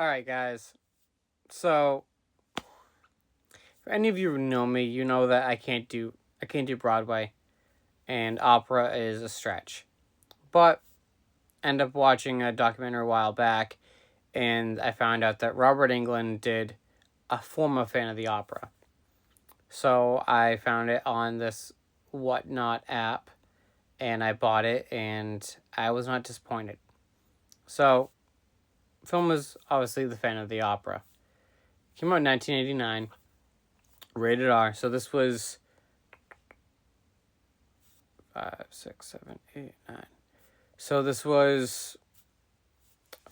All right, guys. So, for any of you who know me, you know that I can't do Broadway, and opera is a stretch. But end up watching a documentary a while back, and I found out that Robert Englund did a former fan of the opera. So I found it on this Whatnot app, and I bought it, and I was not disappointed. So, film was obviously the fan of the opera. Came out in 1989. Rated R. So this was 5, 6, 7, 8, 9. So this was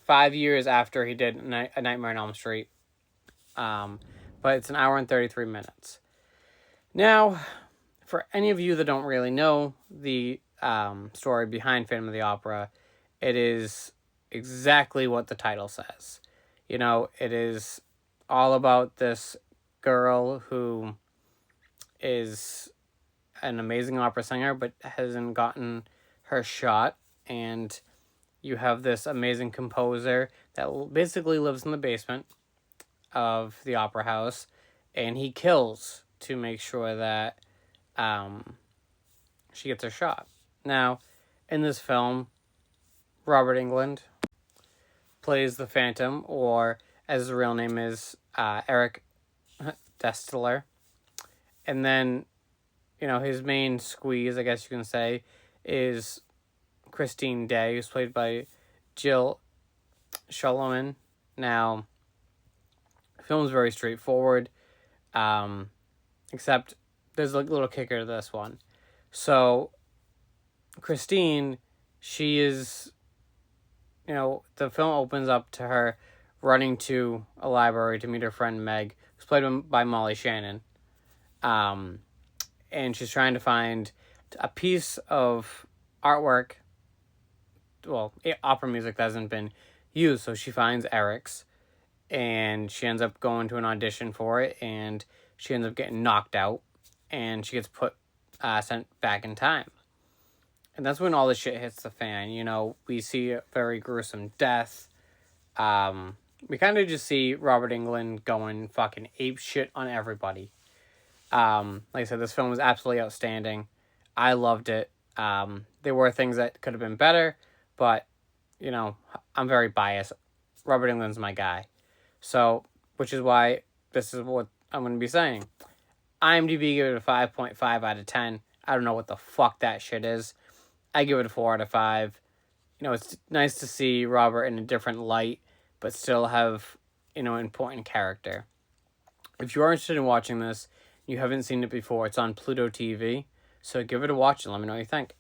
5 years after he did A Nightmare on Elm Street. But it's an hour and 33 minutes. Now, for any of you that don't really know the story behind Phantom of the Opera, it is exactly what the title says. It is all about this girl who is an amazing opera singer but hasn't gotten her shot, and you have this amazing composer that basically lives in the basement of the opera house, and he kills to make sure that she gets her shot. Now, in this film, Robert Englund plays the Phantom, or as his real name is, Eric Destler. And then, his main squeeze, I guess you can say, is Christine Day, who's played by Jill Shalom. Now, the film's very straightforward, except there's a little kicker to this one. So, Christine, she is, the film opens up to her running to a library to meet her friend Meg, who's played by Molly Shannon. And she's trying to find a piece of artwork, opera music that hasn't been used. So she finds Eric's, and she ends up going to an audition for it, and she ends up getting knocked out, and she gets sent back in time. And that's when all the shit hits the fan. We see a very gruesome death. We kind of just see Robert Englund going fucking ape shit on everybody. Like I said, this film was absolutely outstanding. I loved it. There were things that could have been better, but, I'm very biased. Robert Englund's my guy. So, which is why this is what I'm going to be saying. IMDb gave it a 5.5 out of 10. I don't know what the fuck that shit is. I give it a 4 out of 5. It's nice to see Robert in a different light, but still have, important character. If you are interested in watching this, you haven't seen it before, it's on Pluto TV. So give it a watch and let me know what you think.